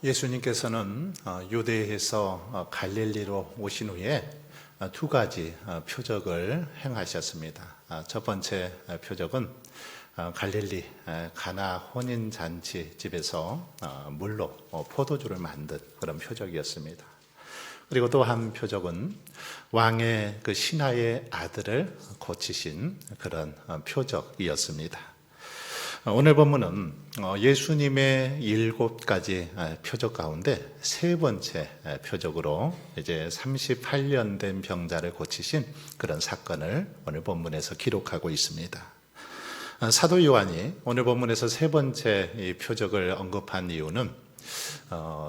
예수님께서는 유대에서 갈릴리로 오신 후에 두 가지 표적을 행하셨습니다. 첫 번째 표적은 갈릴리 가나 혼인잔치 집에서 물로 포도주를 만든 그런 표적이었습니다. 그리고 또 한 표적은 왕의 그 신하의 아들을 고치신 그런 표적이었습니다. 오늘 본문은 예수님의 7가지 표적 가운데 세 번째 표적으로 이제 38년 된 병자를 고치신 그런 사건을 오늘 본문에서 기록하고 있습니다. 사도 요한이 오늘 본문에서 세 번째 이 표적을 언급한 이유는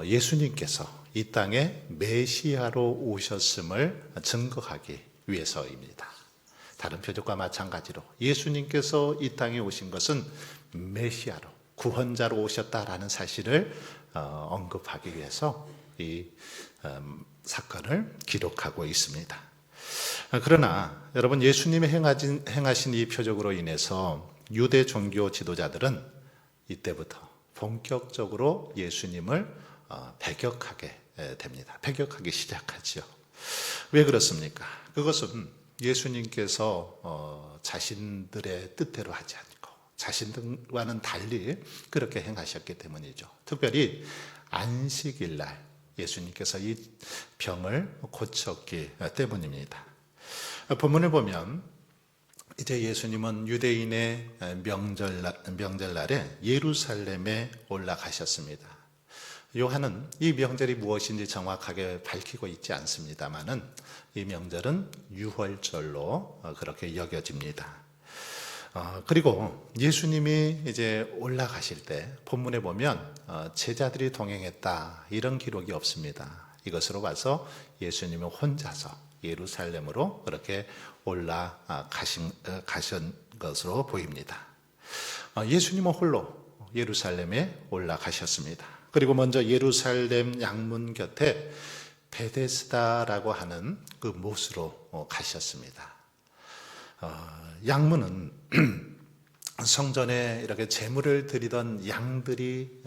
예수님께서 이 땅에 메시아로 오셨음을 증거하기 위해서입니다. 다른 표적과 마찬가지로 예수님께서 이 땅에 오신 것은 메시아로, 구원자로 오셨다라는 사실을 언급하기 위해서 이 사건을 기록하고 있습니다. 그러나 여러분, 예수님이 행하신 이 표적으로 인해서 유대 종교 지도자들은 이때부터 본격적으로 예수님을 배격하게 됩니다. 배격하기 시작하죠. 왜 그렇습니까? 그것은 예수님께서 자신들의 뜻대로 하지 않고 자신들과는 달리 그렇게 행하셨기 때문이죠. 특별히 안식일날 예수님께서 이 병을 고쳤기 때문입니다. 본문을 보면 이제 예수님은 유대인의 명절날에 예루살렘에 올라가셨습니다. 요한은 이 명절이 무엇인지 정확하게 밝히고 있지 않습니다만은 이 명절은 유월절로 그렇게 여겨집니다. 그리고 예수님이 이제 올라가실 때 본문에 보면 제자들이 동행했다 이런 기록이 없습니다. 이것으로 봐서 예수님은 혼자서 예루살렘으로 그렇게 올라가신 것으로 보입니다. 예수님은 홀로 예루살렘에 올라가셨습니다. 그리고 먼저 예루살렘 양문 곁에 베데스다라고 하는 그 못으로 가셨습니다. 양문은 성전에 이렇게 제물을 드리던 양들이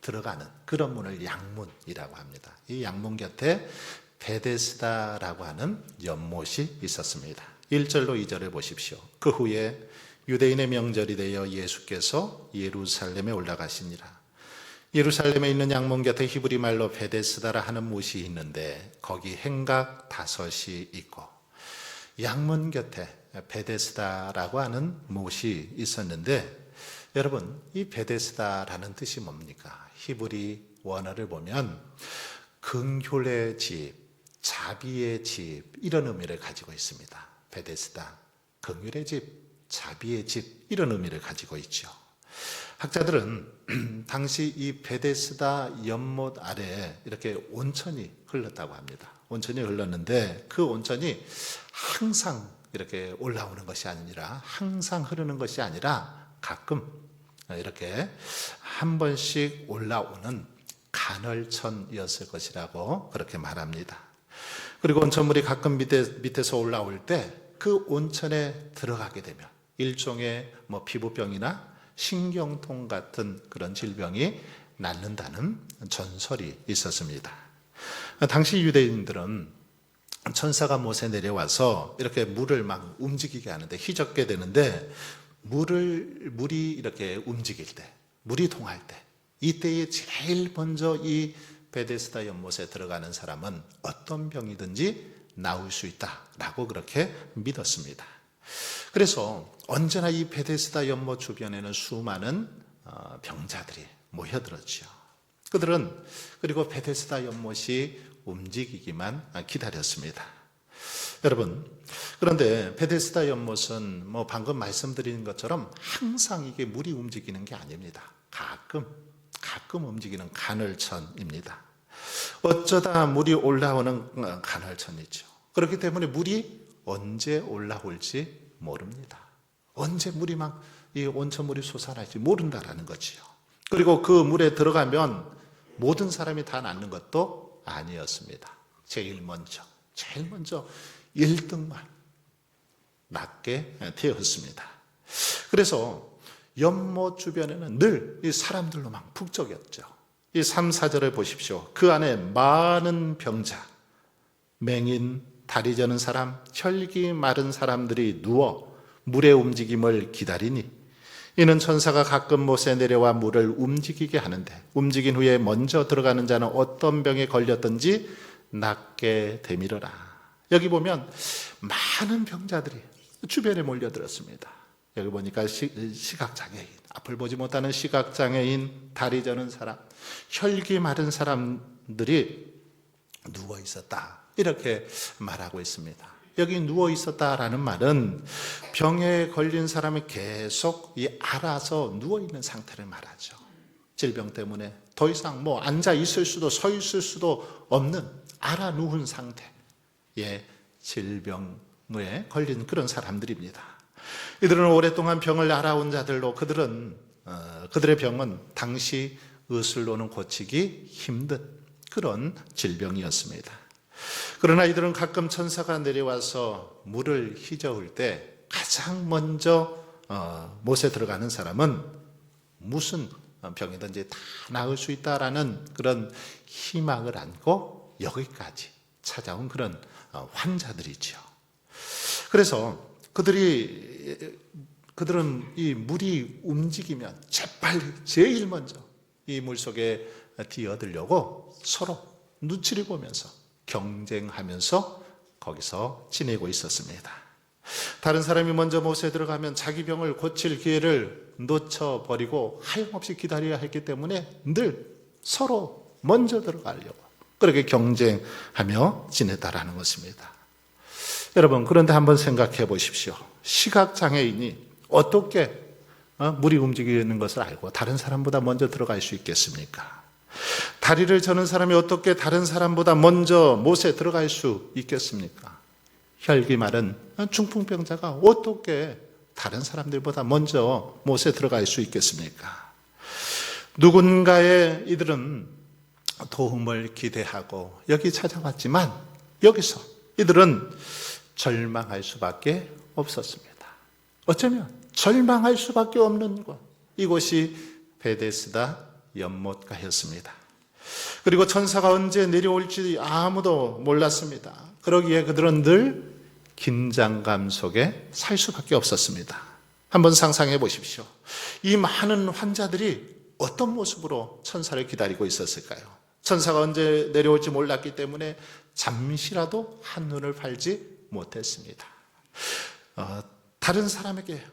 들어가는 그런 문을 양문이라고 합니다. 이 양문 곁에 베데스다라고 하는 연못이 있었습니다. 1절로 2절을 보십시오. 그 후에 유대인의 명절이 되어 예수께서 예루살렘에 올라가시니라. 예루살렘에 있는 양문 곁에 히브리 말로 베데스다라 하는 못이 있는데 거기 행각 5이 있고, 양문 곁에 베데스다라고 하는 못이 있었는데, 여러분, 이 베데스다라는 뜻이 뭡니까? 히브리 원어를 보면 긍휼의 집, 자비의 집, 이런 의미를 가지고 있습니다. 베데스다, 긍휼의 집, 자비의 집, 이런 의미를 가지고 있죠. 학자들은 당시 이 베데스다 연못 아래에 이렇게 온천이 흘렀다고 합니다. 온천이 흘렀는데 그 온천이 항상 이렇게 올라오는 것이 아니라, 항상 흐르는 것이 아니라 가끔 이렇게 한 번씩 올라오는 간헐천이었을 것이라고 그렇게 말합니다. 그리고 온천물이 가끔 밑에서 올라올 때 그 온천에 들어가게 되면 일종의 피부병이나 신경통 같은 그런 질병이 낫는다는 전설이 있었습니다. 당시 유대인들은 천사가 못에 내려와서 이렇게 물을 막 움직이게 하는데, 휘젓게 되는데, 물이 이렇게 움직일 때, 물이 통할 때, 이때에 제일 먼저 이 베데스다 연못에 들어가는 사람은 어떤 병이든지 나을 수 있다라고 그렇게 믿었습니다. 그래서 언제나 이 베데스다 연못 주변에는 수많은 병자들이 모여들었죠. 그들은 그리고 베데스다 연못이 움직이기만 기다렸습니다. 여러분, 그런데 베데스다 연못은 방금 말씀드린 것처럼 항상 이게 물이 움직이는 게 아닙니다. 가끔 움직이는 간헐천입니다. 어쩌다 물이 올라오는 간헐천이죠. 그렇기 때문에 물이 언제 올라올지 모릅니다. 언제 물이 이 온천물이 솟아날지 모른다라는 거지요. 그리고 그 물에 들어가면 모든 사람이 다 낫는 것도 아니었습니다. 제일 먼저 1등만 낫게 되었습니다. 그래서 연못 주변에는 늘 이 사람들로만 북적였죠. 이 3, 4절을 보십시오. 그 안에 많은 병자, 맹인, 다리 저는 사람, 혈기 마른 사람들이 누워 물의 움직임을 기다리니 이는 천사가 가끔 못에 내려와 물을 움직이게 하는데 움직인 후에 먼저 들어가는 자는 어떤 병에 걸렸든지 낫게 되밀어라. 여기 보면 많은 병자들이 주변에 몰려들었습니다. 여기 보니까 시각장애인, 앞을 보지 못하는 시각장애인, 다리 저는 사람, 혈기 마른 사람들이 누워 있었다. 이렇게 말하고 있습니다. 여기 누워 있었다라는 말은 병에 걸린 사람이 계속 알아서 누워 있는 상태를 말하죠. 질병 때문에 더 이상 앉아 있을 수도 서 있을 수도 없는 알아 누운 상태의 질병에 걸린 그런 사람들입니다. 이들은 오랫동안 병을 앓아온 자들로 그들의 병은 당시 의술로는 고치기 힘든 그런 질병이었습니다. 그러나 이들은 가끔 천사가 내려와서 물을 휘저을 때 가장 먼저 못에 들어가는 사람은 무슨 병이든지 다 나을 수 있다라는 그런 희망을 안고 여기까지 찾아온 그런 환자들이죠. 그래서 그들은 이 물이 움직이면 재빨리 제일 먼저 이 물속에 뛰어들려고 서로 눈치를 보면서 경쟁하면서 거기서 지내고 있었습니다. 다른 사람이 먼저 못에 들어가면 자기 병을 고칠 기회를 놓쳐버리고 하염없이 기다려야 했기 때문에 늘 서로 먼저 들어가려고 그렇게 경쟁하며 지냈다라는 것입니다. 여러분, 그런데 한번 생각해 보십시오. 시각장애인이 어떻게 물이 움직이는 것을 알고 다른 사람보다 먼저 들어갈 수 있겠습니까? 다리를 저는 사람이 어떻게 다른 사람보다 먼저 못에 들어갈 수 있겠습니까? 혈기 마른 중풍병자가 어떻게 다른 사람들보다 먼저 못에 들어갈 수 있겠습니까? 누군가의 이들은 도움을 기대하고 여기 찾아왔지만 여기서 이들은 절망할 수밖에 없었습니다. 어쩌면 절망할 수밖에 없는 곳, 이곳이 베데스다 연못가였습니다. 그리고 천사가 언제 내려올지 아무도 몰랐습니다. 그러기에 그들은 늘 긴장감 속에 살 수밖에 없었습니다. 한번 상상해 보십시오. 이 많은 환자들이 어떤 모습으로 천사를 기다리고 있었을까요? 천사가 언제 내려올지 몰랐기 때문에 잠시라도 한눈을 팔지 못했습니다. 다른 사람에게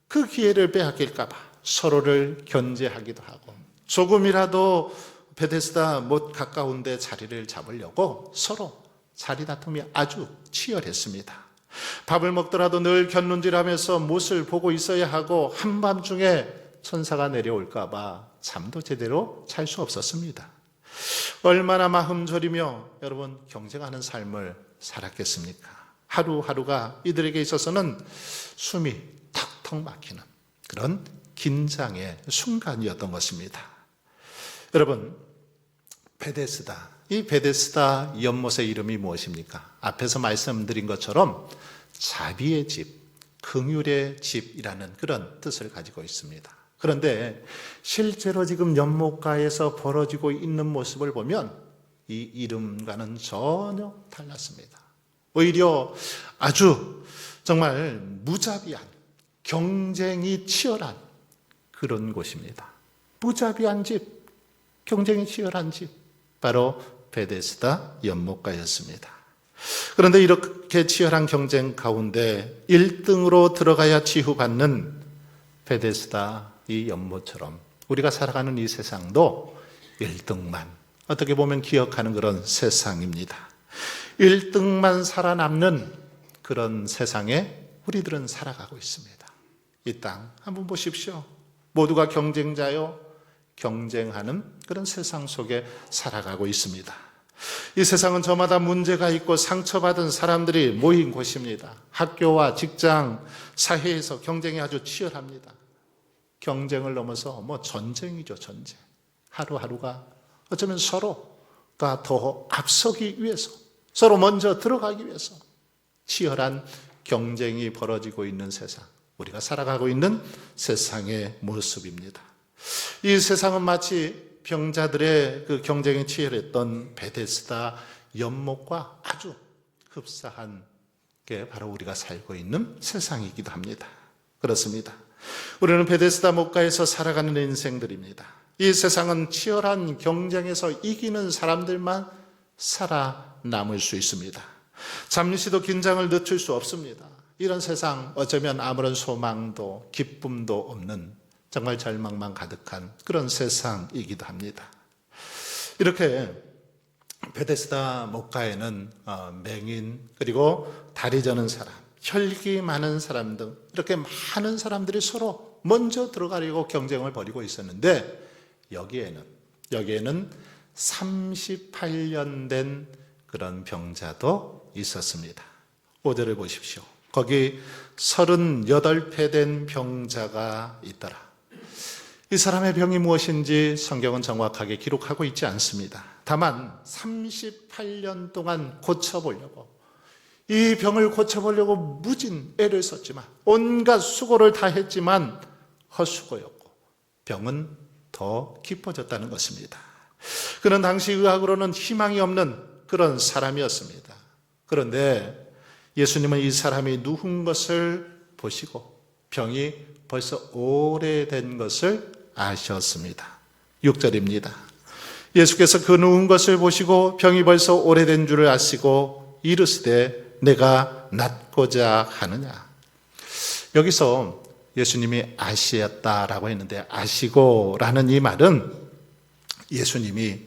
그 기회를 빼앗길까 봐 서로를 견제하기도 하고 조금이라도 베데스다 못 가까운 데 자리를 잡으려고 서로 자리 다툼이 아주 치열했습니다. 밥을 먹더라도 늘 곁눈질하면서 못을 보고 있어야 하고 한밤중에 천사가 내려올까 봐 잠도 제대로 잘 수 없었습니다. 얼마나 마음 졸이며 여러분 경쟁하는 삶을 살았겠습니까? 하루하루가 이들에게 있어서는 숨이 턱턱 막히는 그런 긴장의 순간이었던 것입니다. 여러분, 베데스다, 이 베데스다 연못의 이름이 무엇입니까? 앞에서 말씀드린 것처럼 자비의 집, 긍휼의 집이라는 그런 뜻을 가지고 있습니다. 그런데 실제로 지금 연못가에서 벌어지고 있는 모습을 보면 이 이름과는 전혀 달랐습니다. 오히려 아주 정말 무자비한 경쟁이 치열한 그런 곳입니다. 무자비한 집, 경쟁이 치열한 집, 바로 베데스다 연못가였습니다. 그런데 이렇게 치열한 경쟁 가운데 1등으로 들어가야 치유받는 베데스다 이 연못처럼 우리가 살아가는 이 세상도 1등만 어떻게 보면 기억하는 그런 세상입니다. 1등만 살아남는 그런 세상에 우리들은 살아가고 있습니다. 이 땅 한번 보십시오. 모두가 경쟁자요, 경쟁하는 그런 세상 속에 살아가고 있습니다. 이 세상은 저마다 문제가 있고 상처받은 사람들이 모인 곳입니다. 학교와 직장, 사회에서 경쟁이 아주 치열합니다. 경쟁을 넘어서 전쟁이죠, 전쟁. 하루하루가 어쩌면 서로가 더 앞서기 위해서, 서로 먼저 들어가기 위해서 치열한 경쟁이 벌어지고 있는 세상. 우리가 살아가고 있는 세상의 모습입니다. 이 세상은 마치 병자들의 그 경쟁이 치열했던 베데스다 연못과 아주 흡사한 게 바로 우리가 살고 있는 세상이기도 합니다. 그렇습니다. 우리는 베데스다 못가에서 살아가는 인생들입니다. 이 세상은 치열한 경쟁에서 이기는 사람들만 살아남을 수 있습니다. 잠시도 긴장을 늦출 수 없습니다. 이런 세상, 어쩌면 아무런 소망도 기쁨도 없는 정말 절망만 가득한 그런 세상이기도 합니다. 이렇게 베데스다 못가에는 맹인, 그리고 다리 저는 사람, 혈기 많은 사람 등 이렇게 많은 사람들이 서로 먼저 들어가려고 경쟁을 벌이고 있었는데, 여기에는 38년 된 그런 병자도 있었습니다. 5절을 보십시오. 거기 38배 된 병자가 있더라. 이 사람의 병이 무엇인지 성경은 정확하게 기록하고 있지 않습니다. 다만 38년 동안 고쳐보려고, 이 병을 고쳐보려고 무진 애를 썼지만, 온갖 수고를 다 했지만 헛수고였고 병은 더 깊어졌다는 것입니다. 그는 당시 의학으로는 희망이 없는 그런 사람이었습니다. 그런데 예수님은 이 사람이 누운 것을 보시고 병이 벌써 오래된 것을 아셨습니다. 6절입니다. 예수께서 그 누운 것을 보시고 병이 벌써 오래된 줄을 아시고 이르시되 내가 낫고자 하느냐. 여기서 예수님이 아시었다라고 했는데, 아시고라는 이 말은 예수님이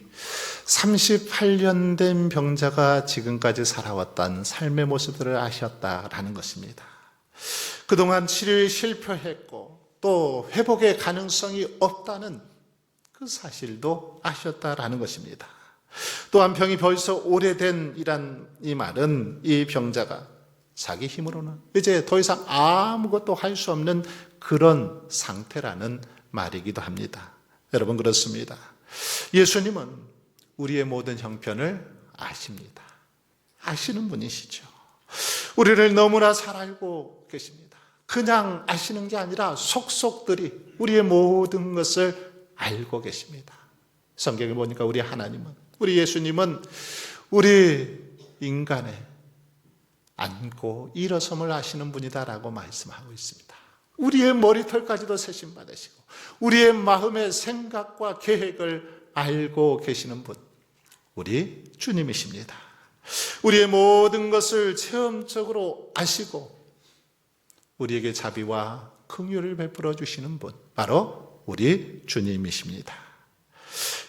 38년 된 병자가 지금까지 살아왔던 삶의 모습들을 아셨다라는 것입니다. 그동안 치료에 실패했고 또 회복의 가능성이 없다는 그 사실도 아셨다라는 것입니다. 또한 병이 벌써 오래된 이란 이 말은 이 병자가 자기 힘으로는 이제 더 이상 아무것도 할 수 없는 그런 상태라는 말이기도 합니다. 여러분, 그렇습니다. 예수님은 우리의 모든 형편을 아십니다. 아시는 분이시죠. 우리를 너무나 잘 알고 계십니다. 그냥 아시는 게 아니라 속속들이 우리의 모든 것을 알고 계십니다. 성경에 보니까 우리 하나님은, 우리 예수님은 우리 인간의 앉고 일어섬을 아시는 분이다라고 말씀하고 있습니다. 우리의 머리털까지도 세심 받으시고 우리의 마음의 생각과 계획을 알고 계시는 분, 우리 주님이십니다. 우리의 모든 것을 체험적으로 아시고 우리에게 자비와 긍휼을 베풀어 주시는 분, 바로 우리 주님이십니다.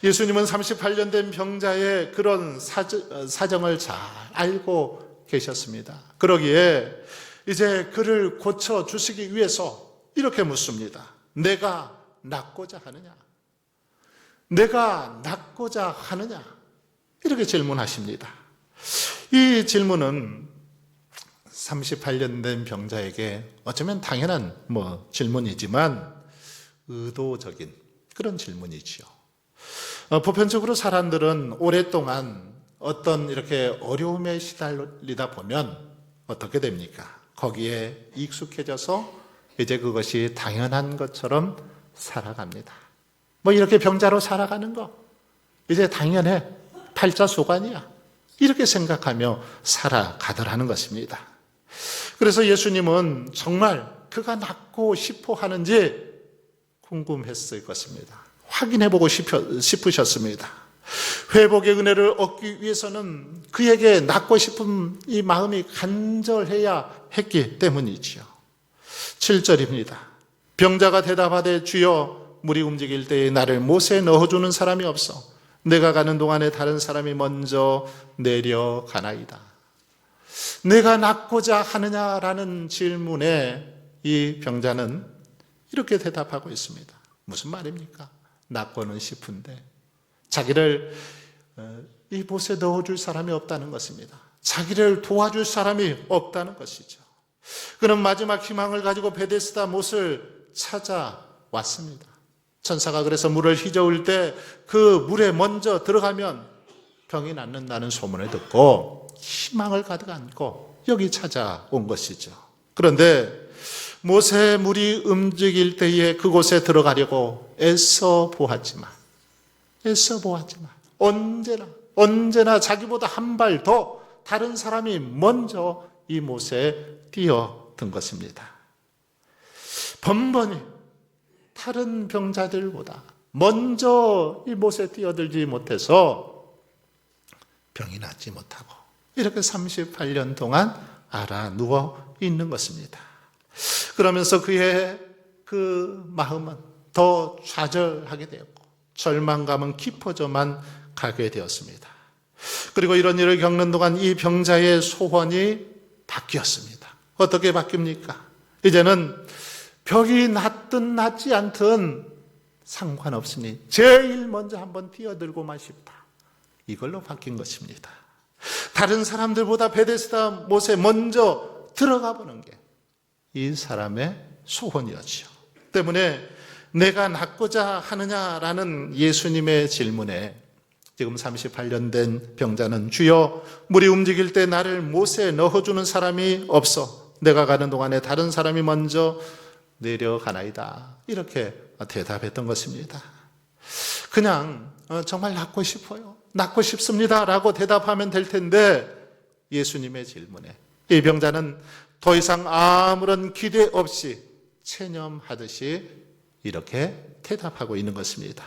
예수님은 38년 된 병자의 그런 사정을 잘 알고 계셨습니다. 그러기에 이제 그를 고쳐 주시기 위해서 이렇게 묻습니다. 내가 낫고자 하느냐? 내가 낫고자 하느냐? 이렇게 질문하십니다. 이 질문은 38년 된 병자에게 어쩌면 당연한 질문이지만 의도적인 그런 질문이지요. 보편적으로 사람들은 오랫동안 어떤 이렇게 어려움에 시달리다 보면 어떻게 됩니까? 거기에 익숙해져서 이제 그것이 당연한 것처럼 살아갑니다. 이렇게 병자로 살아가는 거 이제 당연해, 팔자소관이야, 이렇게 생각하며 살아가더라는 것입니다. 그래서 예수님은 정말 그가 낫고 싶어 하는지 궁금했을 것입니다. 확인해보고 싶으셨습니다. 회복의 은혜를 얻기 위해서는 그에게 낫고 싶은 이 마음이 간절해야 했기 때문이지요. 7절입니다. 병자가 대답하되 주여, 물이 움직일 때에 나를 못에 넣어주는 사람이 없어 내가 가는 동안에 다른 사람이 먼저 내려가나이다. 내가 낫고자 하느냐라는 질문에 이 병자는 이렇게 대답하고 있습니다. 무슨 말입니까? 낫고는 싶은데 자기를 이 못에 넣어줄 사람이 없다는 것입니다. 자기를 도와줄 사람이 없다는 것이죠. 그는 마지막 희망을 가지고 베데스다 못을 찾아왔습니다. 천사가 그래서 물을 휘저을 때 그 물에 먼저 들어가면 병이 낫는다는 소문을 듣고 희망을 가득 안고 여기 찾아온 것이죠. 그런데 모세 물이 움직일 때에 그곳에 들어가려고 애써 보았지만 언제나 자기보다 한 발 더 다른 사람이 먼저 이 못에 뛰어든 것입니다. 번번이 다른 병자들보다 먼저 이 못에 뛰어들지 못해서 병이 낫지 못하고 이렇게 38년 동안 알아 누워 있는 것입니다. 그러면서 그의 그 마음은 더 좌절하게 되었고 절망감은 깊어져만 가게 되었습니다. 그리고 이런 일을 겪는 동안 이 병자의 소원이 바뀌었습니다. 어떻게 바뀝니까? 이제는 병이 낫든 낫지 않든 상관없으니 제일 먼저 한번 뛰어들고만 싶다. 이걸로 바뀐 것입니다. 다른 사람들보다 베데스다 못에 먼저 들어가 보는 게 이 사람의 소원이었죠. 때문에 내가 낫고자 하느냐라는 예수님의 질문에 지금 38년 된 병자는 주여 물이 움직일 때 나를 못에 넣어주는 사람이 없어 내가 가는 동안에 다른 사람이 먼저 내려가나이다. 이렇게 대답했던 것입니다. 그냥 정말 낫고 싶어요. 낫고 싶습니다. 라고 대답하면 될 텐데 예수님의 질문에 이 병자는 더 이상 아무런 기대 없이 체념하듯이 이렇게 대답하고 있는 것입니다.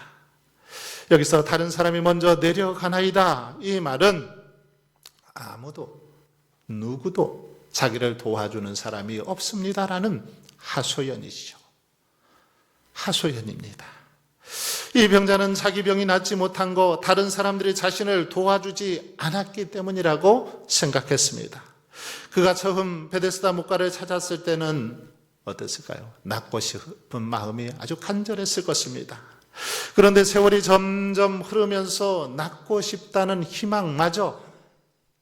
여기서 다른 사람이 먼저 내려가나이다. 이 말은 아무도 누구도 자기를 도와주는 사람이 없습니다라는 하소연이죠. 하소연입니다. 이 병자는 자기 병이 낫지 못한 거 다른 사람들이 자신을 도와주지 않았기 때문이라고 생각했습니다. 그가 처음 베데스다 목가를 찾았을 때는 어땠을까요? 낫고 싶은 마음이 아주 간절했을 것입니다. 그런데 세월이 점점 흐르면서 낫고 싶다는 희망마저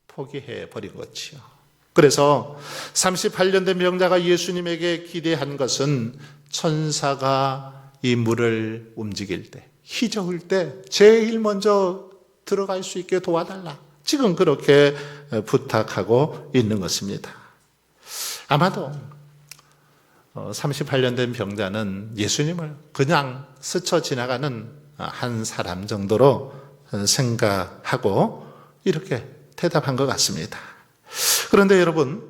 포기해 버린 거지요. 그래서 38년 된 병자가 예수님에게 기대한 것은 천사가 이 물을 움직일 때, 희적을 때 제일 먼저 들어갈 수 있게 도와달라. 지금 그렇게 부탁하고 있는 것입니다. 아마도 38년 된 병자는 예수님을 그냥 스쳐 지나가는 한 사람 정도로 생각하고 이렇게 대답한 것 같습니다. 그런데 여러분,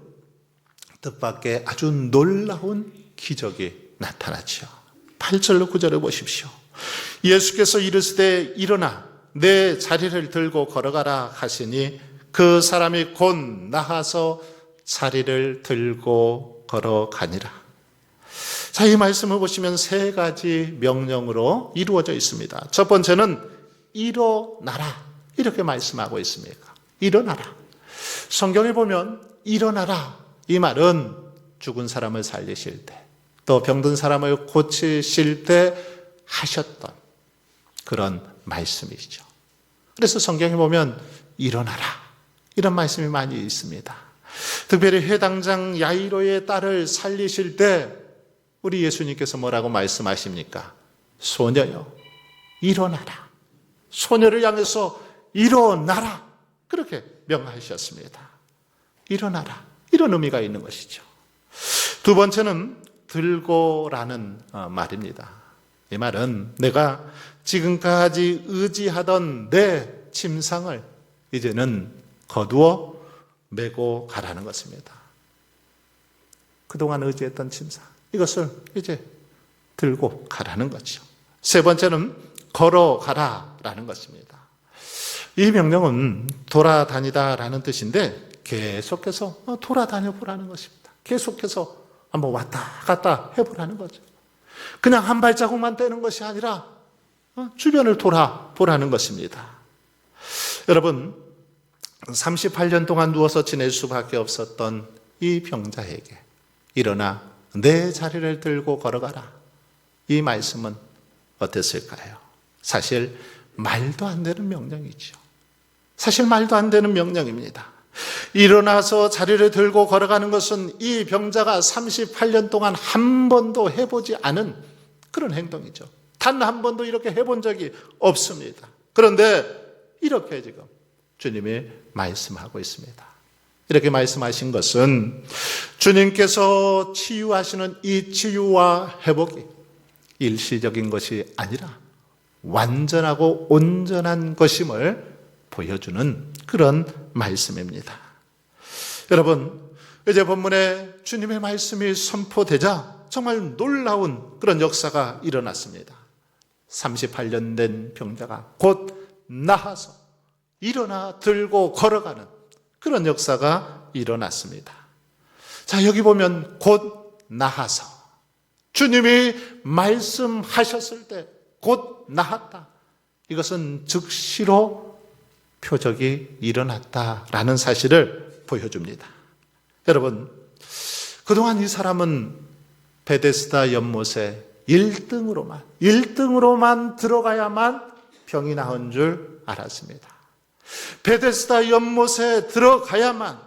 뜻밖의 아주 놀라운 기적이 나타나죠. 8절로 9절을 보십시오. 예수께서 이르시되 일어나 내 자리를 들고 걸어가라 하시니 그 사람이 곧 나아서 자리를 들고 걸어가니라. 자, 이 말씀을 보시면 세 가지 명령으로 이루어져 있습니다. 첫 번째는 일어나라 이렇게 말씀하고 있습니다. 일어나라. 성경에 보면 일어나라 이 말은 죽은 사람을 살리실 때 또 병든 사람을 고치실 때 하셨던 그런 말씀이죠. 그래서 성경에 보면 일어나라 이런 말씀이 많이 있습니다. 특별히 회당장 야이로의 딸을 살리실 때 우리 예수님께서 뭐라고 말씀하십니까? 소녀여 일어나라. 소녀를 향해서 일어나라 그렇게 명하셨습니다. 일어나라 이런 의미가 있는 것이죠. 두 번째는 들고라는 말입니다. 이 말은 내가 지금까지 의지하던 내 침상을 이제는 거두어 메고 가라는 것입니다. 그동안 의지했던 침상 이것을 이제 들고 가라는 거죠. 세 번째는 걸어가라라는 것입니다. 이 명령은 돌아다니다라는 뜻인데 계속해서 돌아다녀 보라는 것입니다. 계속해서 한번 왔다 갔다 해보라는 거죠. 그냥 한 발자국만 떼는 것이 아니라 주변을 돌아보라는 것입니다. 여러분 38년 동안 누워서 지낼 수밖에 없었던 이 병자에게 일어나 내 자리를 들고 걸어가라. 이 말씀은 어땠을까요? 사실 말도 안 되는 명령이죠. 사실 말도 안 되는 명령입니다. 일어나서 자리를 들고 걸어가는 것은 이 병자가 38년 동안 한 번도 해보지 않은 그런 행동이죠. 단 한 번도 이렇게 해본 적이 없습니다. 그런데 이렇게 지금 주님이 말씀하고 있습니다. 이렇게 말씀하신 것은 주님께서 치유하시는 이 치유와 회복이 일시적인 것이 아니라 완전하고 온전한 것임을 보여주는 그런 말씀입니다. 여러분, 이제 본문에 주님의 말씀이 선포되자 정말 놀라운 그런 역사가 일어났습니다. 38년 된 병자가 곧 나아서 일어나 들고 걸어가는 그런 역사가 일어났습니다. 자, 여기 보면 곧 나아서 주님이 말씀하셨을 때 곧 나았다. 이것은 즉시로 표적이 일어났다라는 사실을 보여줍니다. 여러분, 그동안 이 사람은 베데스다 연못에 1등으로만 들어가야만 병이 나은 줄 알았습니다. 베데스다 연못에 들어가야만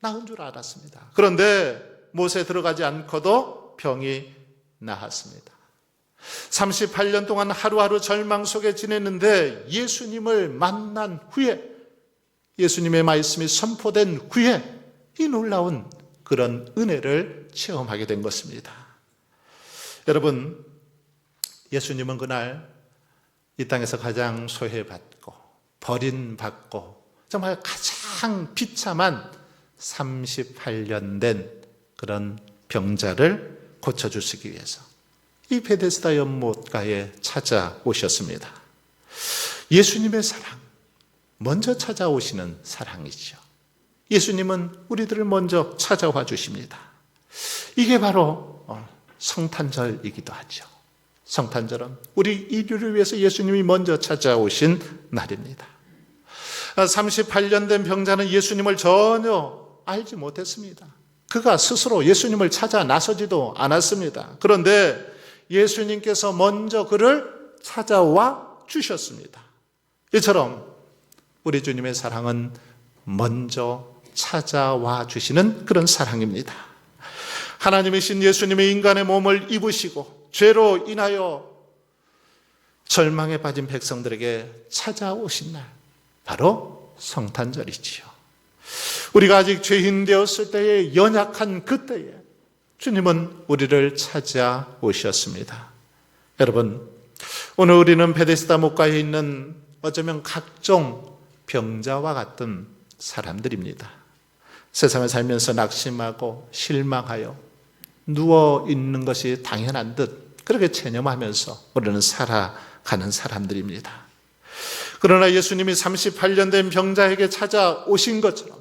나은 줄 알았습니다. 그런데 못에 들어가지 않고도 병이 나았습니다. 38년 동안 하루하루 절망 속에 지냈는데 예수님을 만난 후에, 예수님의 말씀이 선포된 후에 이 놀라운 그런 은혜를 체험하게 된 것입니다. 여러분, 예수님은 그날 이 땅에서 가장 소외받고 버림받고 정말 가장 비참한 38년 된 그런 병자를 고쳐주시기 위해서 이 베데스다 연못가에 찾아오셨습니다. 예수님의 사랑, 먼저 찾아오시는 사랑이죠. 예수님은 우리들을 먼저 찾아와 주십니다. 이게 바로 성탄절이기도 하죠. 성탄절은 우리 인류를 위해서 예수님이 먼저 찾아오신 날입니다. 38년 된 병자는 예수님을 전혀 알지 못했습니다. 그가 스스로 예수님을 찾아 나서지도 않았습니다. 그런데 예수님께서 먼저 그를 찾아와 주셨습니다. 이처럼 우리 주님의 사랑은 먼저 찾아와 주시는 그런 사랑입니다. 하나님이신 예수님의 인간의 몸을 입으시고 죄로 인하여 절망에 빠진 백성들에게 찾아오신 날, 바로 성탄절이지요. 우리가 아직 죄인 되었을 때에, 연약한 그때에 주님은 우리를 찾아오셨습니다. 여러분, 오늘 우리는 베데스다 못가에 있는 어쩌면 각종 병자와 같은 사람들입니다. 세상을 살면서 낙심하고 실망하여 누워있는 것이 당연한 듯 그렇게 체념하면서 우리는 살아가는 사람들입니다. 그러나 예수님이 38년 된 병자에게 찾아오신 것처럼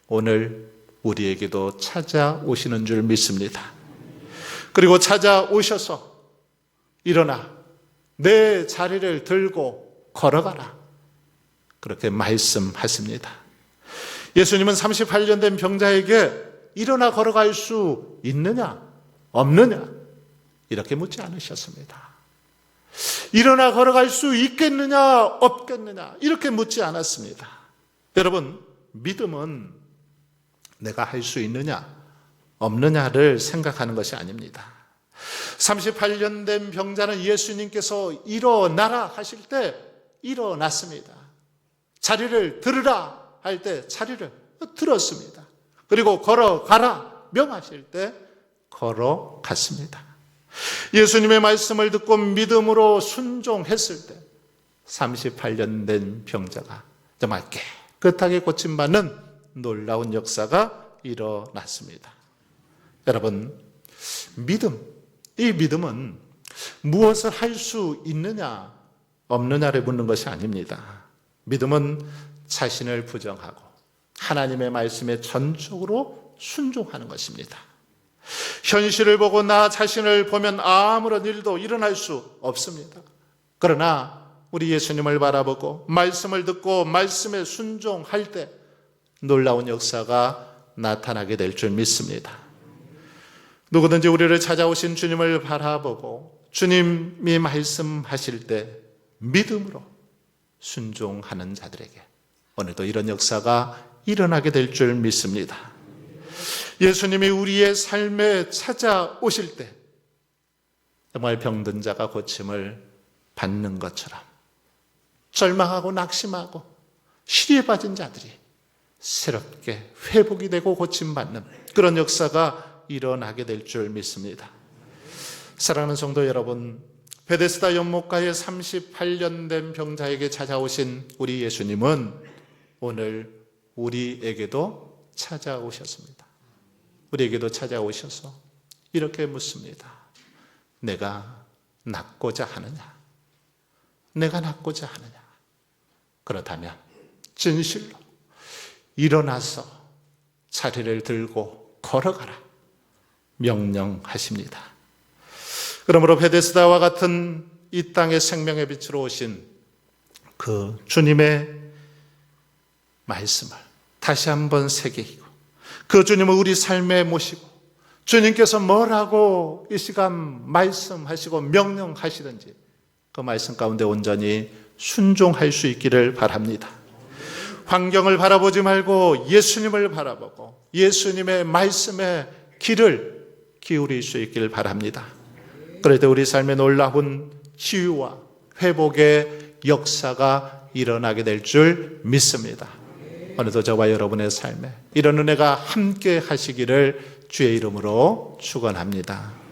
오늘 우리에게도 찾아오시는 줄 믿습니다. 그리고 찾아오셔서 일어나 내 자리를 들고 걸어가라, 그렇게 말씀하십니다. 예수님은 38년 된 병자에게 일어나 걸어갈 수 있느냐 없느냐 이렇게 묻지 않으셨습니다. 일어나 걸어갈 수 있겠느냐 없겠느냐 이렇게 묻지 않았습니다. 여러분, 믿음은 내가 할 수 있느냐 없느냐를 생각하는 것이 아닙니다. 38년 된 병자는 예수님께서 일어나라 하실 때 일어났습니다. 자리를 들으라 할 때 자리를 들었습니다. 그리고 걸어가라 명하실 때 걸어갔습니다. 예수님의 말씀을 듣고 믿음으로 순종했을 때 38년 된 병자가 정말 깨끗하게 고침받는 놀라운 역사가 일어났습니다. 여러분, 이 믿음은 무엇을 할 수 있느냐 없느냐를 묻는 것이 아닙니다. 믿음은 자신을 부정하고 하나님의 말씀에 전적으로 순종하는 것입니다. 현실을 보고 나 자신을 보면 아무런 일도 일어날 수 없습니다. 그러나 우리 예수님을 바라보고 말씀을 듣고 말씀에 순종할 때 놀라운 역사가 나타나게 될 줄 믿습니다. 누구든지 우리를 찾아오신 주님을 바라보고 주님이 말씀하실 때 믿음으로 순종하는 자들에게 오늘도 이런 역사가 일어나게 될 줄 믿습니다. 예수님이 우리의 삶에 찾아오실 때 정말 병든 자가 고침을 받는 것처럼 절망하고 낙심하고 시리에 빠진 자들이 새롭게 회복이 되고 고침받는 그런 역사가 일어나게 될 줄 믿습니다. 사랑하는 성도 여러분, 베데스다 연못가에 38년 된 병자에게 찾아오신 우리 예수님은 오늘 우리에게도 찾아오셨습니다. 우리에게도 찾아오셔서 이렇게 묻습니다. 내가 낫고자 하느냐? 내가 낫고자 하느냐? 그렇다면 진실로 일어나서 자리를 들고 걸어가라 명령하십니다. 그러므로 베데스다와 같은 이 땅의 생명의 빛으로 오신 그 주님의 말씀을 다시 한번 새기고 그 주님을 우리 삶에 모시고 주님께서 뭐라고 이 시간 말씀하시고 명령하시든지 그 말씀 가운데 온전히 순종할 수 있기를 바랍니다. 환경을 바라보지 말고 예수님을 바라보고 예수님의 말씀에 귀를 기울일 수 있기를 바랍니다. 그럴 때 우리 삶에 놀라운 치유와 회복의 역사가 일어나게 될 줄 믿습니다. 오늘도 저와 여러분의 삶에 이런 은혜가 함께 하시기를 주의 이름으로 축원합니다.